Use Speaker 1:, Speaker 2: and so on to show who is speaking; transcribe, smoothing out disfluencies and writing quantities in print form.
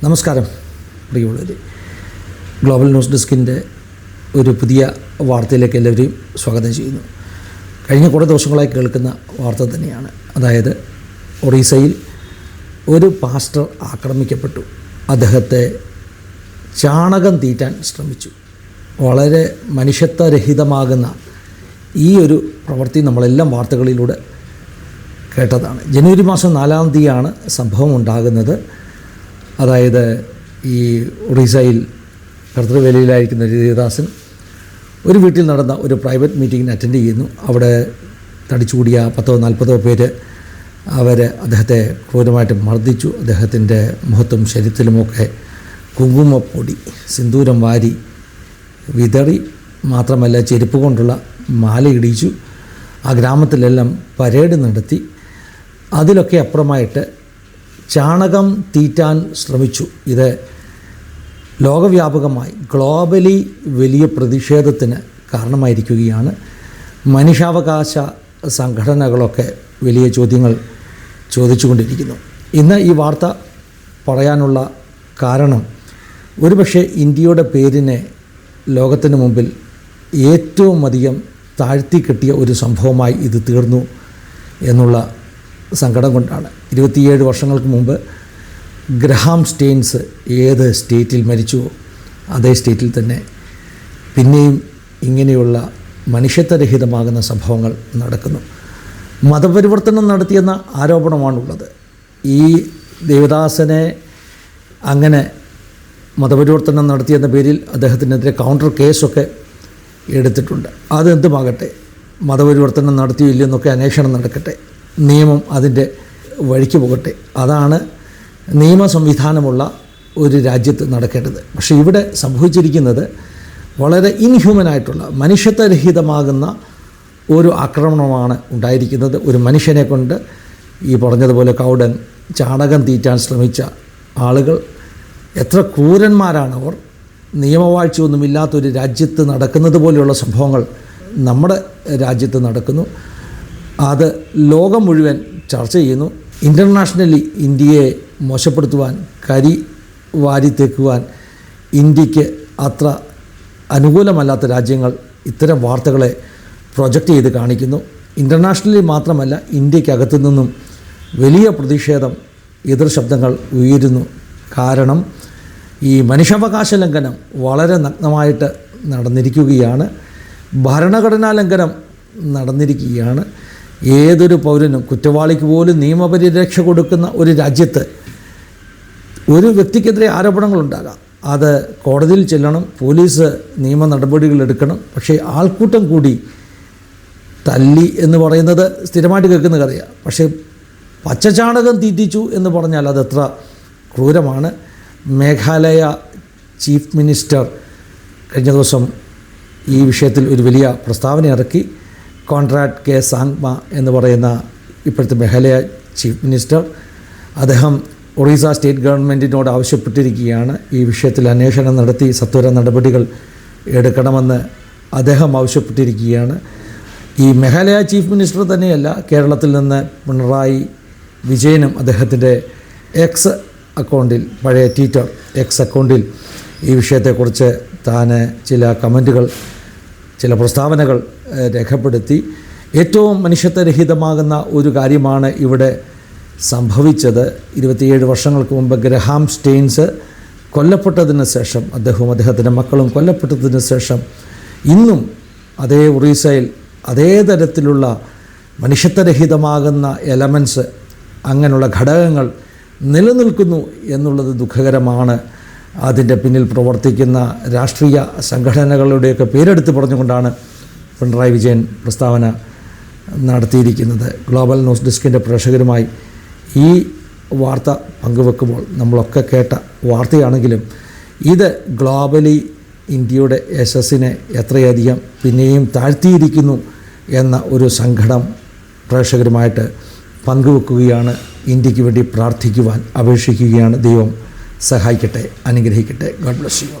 Speaker 1: നമസ്കാരം പ്രിയമുള്ളവരെ, global news ഡെസ്കിൻ്റെ ഒരു പുതിയ വാർത്തയിലേക്ക് എല്ലാവരെയും സ്വാഗതം ചെയ്യുന്നു. കഴിഞ്ഞ കുറേ ദിവസങ്ങളായി കേൾക്കുന്ന വാർത്ത തന്നെയാണ്. അതായത് ഒറീസയിൽ ഒരു പാസ്റ്റർ ആക്രമിക്കപ്പെട്ടു. അദ്ദേഹത്തെ ചാണകം തീറ്റാൻ ശ്രമിച്ചു. വളരെ മനുഷ്യത്വരഹിതമാകുന്ന ഈ ഒരു പ്രവൃത്തി നമ്മളെല്ലാം വാർത്തകളിലൂടെ കേട്ടതാണ്. ജനുവരി മാസം 4-ാം തീയതിയാണ് സംഭവം ഉണ്ടാകുന്നത്. അതായത് ഈ ഒറീസയിൽ കർത്തൃവേലയിലായിരിക്കുന്ന ദേവദാസൻ ഒരു വീട്ടിൽ നടന്ന ഒരു പ്രൈവറ്റ് മീറ്റിങ്ങിന് അറ്റൻഡ് ചെയ്യുന്നു. അവിടെ തടിച്ചുകൂടിയ 10-40 പേര് അദ്ദേഹത്തെ ക്രൂരമായിട്ട് മർദ്ദിച്ചു. അദ്ദേഹത്തിൻ്റെ മുഖത്തും ശരീരത്തിലുമൊക്കെ കുങ്കുമപ്പൊടി, സിന്ദൂരം വാരി വിതറി. മാത്രമല്ല ചെരുപ്പ് കൊണ്ടുള്ള മാലയിടിച്ചു. ആ ഗ്രാമത്തിലെല്ലാം പരേഡ് നടത്തി. അതിലൊക്കെ അപ്പുറമായിട്ട് ചാണകം തീറ്റാൻ ശ്രമിച്ചു. ഇത് ലോകവ്യാപകമായി ഗ്ലോബലി വലിയ പ്രതിഷേധത്തിന് കാരണമായിരിക്കുകയാണ്. മനുഷ്യാവകാശ സംഘടനകളൊക്കെ വലിയ ചോദ്യങ്ങൾ ചോദിച്ചുകൊണ്ടിരിക്കുന്നു. ഇന്ന് ഈ വാർത്ത പറയാനുള്ള കാരണം, ഒരുപക്ഷെ ഇന്ത്യയുടെ പേരിനെ ലോകത്തിന് മുമ്പിൽ ഏറ്റവും അധികം താഴ്ത്തിക്കെട്ടിയ ഒരു സംഭവമായി ഇത് തീർന്നു എന്നുള്ള സങ്കടം കൊണ്ടാണ്. 27 വർഷങ്ങൾക്ക് മുമ്പ് ഗ്രഹാം സ്റ്റെയിൻസ് ഏത് സ്റ്റേറ്റിൽ മരിച്ചുവോ അതേ സ്റ്റേറ്റിൽ തന്നെ പിന്നെയും ഇങ്ങനെയുള്ള മനുഷ്യത്വരഹിതമാകുന്ന സംഭവങ്ങൾ നടക്കുന്നു. മതപരിവർത്തനം നടത്തിയെന്ന ആരോപണമാണുള്ളത്. ഈ ദേവദാസനെ അങ്ങനെ മതപരിവർത്തനം നടത്തിയെന്ന പേരിൽ അദ്ദേഹത്തിനെതിരെ കൗണ്ടർ കേസൊക്കെ എടുത്തിട്ടുണ്ട്. അതെന്തുമാകട്ടെ, മതപരിവർത്തനം നടത്തിയോ ഇല്ലെന്നൊക്കെ അന്വേഷണം നടക്കട്ടെ, നിയമം അതിൻ്റെ വഴിക്ക് പോകട്ടെ. അതാണ് നിയമ സംവിധാനമുള്ള ഒരു രാജ്യത്ത് നടക്കേണ്ടത്. പക്ഷേ ഇവിടെ സംഭവിച്ചിരിക്കുന്നത് വളരെ ഇൻഹ്യൂമനായിട്ടുള്ള മനുഷ്യത്വരഹിതമാകുന്ന ഒരു ആക്രമണമാണ് ഉണ്ടായിരിക്കുന്നത്. ഒരു മനുഷ്യനെ കൊണ്ട് ഈ പറഞ്ഞതുപോലെ കൗഡൻ ചാണകം തീറ്റാൻ ശ്രമിച്ച ആളുകൾ എത്ര ക്രൂരന്മാരാണവർ. നിയമവാഴ്ചയൊന്നുമില്ലാത്തൊരു രാജ്യത്ത് നടക്കുന്നത് പോലെയുള്ള സംഭവങ്ങൾ നമ്മുടെ രാജ്യത്ത് നടക്കുന്നു. അത് ലോകം മുഴുവൻ ചർച്ച ചെയ്യുന്നു. ഇൻ്റർനാഷണലി ഇന്ത്യയെ മോശപ്പെടുത്തുവാൻ, കരി വാരിത്തേക്കുവാൻ ഇന്ത്യക്ക് അത്ര അനുകൂലമല്ലാത്ത രാജ്യങ്ങൾ ഇത്തരം വാർത്തകളെ പ്രൊജക്റ്റ് ചെയ്ത് കാണിക്കുന്നു. ഇൻ്റർനാഷണലി മാത്രമല്ല, ഇന്ത്യക്കകത്തു നിന്നും വലിയ പ്രതിഷേധം, എതിർ ശബ്ദങ്ങൾ ഉയരുന്നു. കാരണം ഈ മനുഷ്യാവകാശ ലംഘനം വളരെ നഗ്നമായിട്ട് നടന്നിരിക്കുകയാണ്. ഭരണഘടനാ ലംഘനം നടന്നിരിക്കുകയാണ്. ഏതൊരു പൗരനും, കുറ്റവാളിക്ക് പോലും നിയമപരിരക്ഷ കൊടുക്കുന്ന ഒരു രാജ്യത്ത് ഒരു വ്യക്തിക്കെതിരെ ആരോപണങ്ങളുണ്ടാകാം. അത് കോടതിയിൽ ചെല്ലണം, പോലീസ് നിയമ നടപടികൾ എടുക്കണം. പക്ഷേ ആൾക്കൂട്ടം കൂടി തല്ലി എന്ന് പറയുന്നത് സ്ഥിരമായിട്ട് കേൾക്കുന്ന കഥയാണ്. പക്ഷേ പച്ചചാണകം തീറ്റിച്ചു എന്ന് പറഞ്ഞാൽ അതെത്ര ക്രൂരമാണ്. മേഘാലയ ചീഫ് മിനിസ്റ്റർ കഴിഞ്ഞ ദിവസം ഈ വിഷയത്തിൽ ഒരു വലിയ പ്രസ്താവന ഇറക്കി. കോൺറാഡ് കെ സാങ്മ എന്ന് പറയുന്ന ഇപ്പോഴത്തെ മേഘാലയ ചീഫ് മിനിസ്റ്റർ, അദ്ദേഹം ഒറീസ സ്റ്റേറ്റ് ഗവൺമെൻറ്റിനോട് ആവശ്യപ്പെട്ടിരിക്കുകയാണ് ഈ വിഷയത്തിൽ അന്വേഷണം നടത്തി സത്വര നടപടികൾ എടുക്കണമെന്ന് അദ്ദേഹം ആവശ്യപ്പെട്ടിരിക്കുകയാണ്. ഈ മേഘാലയ ചീഫ് മിനിസ്റ്റർ തന്നെയല്ല, കേരളത്തിൽ നിന്ന് പിണറായി വിജയനും അദ്ദേഹത്തിൻ്റെ എക്സ് അക്കൗണ്ടിൽ, പഴയ ട്വിറ്റർ എക്സ് അക്കൗണ്ടിൽ ഈ വിഷയത്തെക്കുറിച്ച് താൻ ചില കമൻറ്റുകൾ, ചില പ്രസ്താവനകൾ രേഖപ്പെടുത്തി. ഏറ്റവും മനുഷ്യത്വരഹിതമാകുന്ന ഒരു കാര്യമാണ് ഇവിടെ സംഭവിച്ചത്. 27 വർഷങ്ങൾക്ക് മുമ്പ് ഗ്രഹാം സ്റ്റെയിൻസ് കൊല്ലപ്പെട്ടതിന് ശേഷം, അദ്ദേഹത്തിൻ്റെ മക്കളും കൊല്ലപ്പെട്ടതിന് ശേഷം ഇന്നും അതേ ഒറീസയിൽ അതേ തരത്തിലുള്ള മനുഷ്യത്വരഹിതമാകുന്ന എലമെൻറ്റ്സ്, അങ്ങനെയുള്ള ഘടകങ്ങൾ നിലനിൽക്കുന്നു എന്നുള്ളത് ദുഃഖകരമാണ്. അതിൻ്റെ പിന്നിൽ പ്രവർത്തിക്കുന്ന രാഷ്ട്രീയ സംഘടനകളുടെയൊക്കെ പേരെടുത്ത് പറഞ്ഞുകൊണ്ടാണ് പിണറായി വിജയൻ പ്രസ്താവന നടത്തിയിരിക്കുന്നത്. ഗ്ലോബൽ ന്യൂസ് ഡെസ്കിൻ്റെ പ്രേക്ഷകരുമായി ഈ വാർത്ത പങ്കുവെക്കുമ്പോൾ നമ്മളൊക്കെ കേട്ട വാർത്തയാണെങ്കിലും ഇത് ഗ്ലോബലി ഇന്ത്യയുടെ യശസ്സിനെ എത്രയധികം പിന്നെയും താഴ്ത്തിയിരിക്കുന്നു എന്ന ഒരു സങ്കടം പ്രേക്ഷകരുമായിട്ട് പങ്കുവെക്കുകയാണ്. ഇന്ത്യക്ക് വേണ്ടി പ്രാർത്ഥിക്കുവാൻ അപേക്ഷിക്കുകയാണ്. ദൈവം സഹായിക്കട്ടെ, അനുഗ്രഹിക്കട്ടെ. God bless you.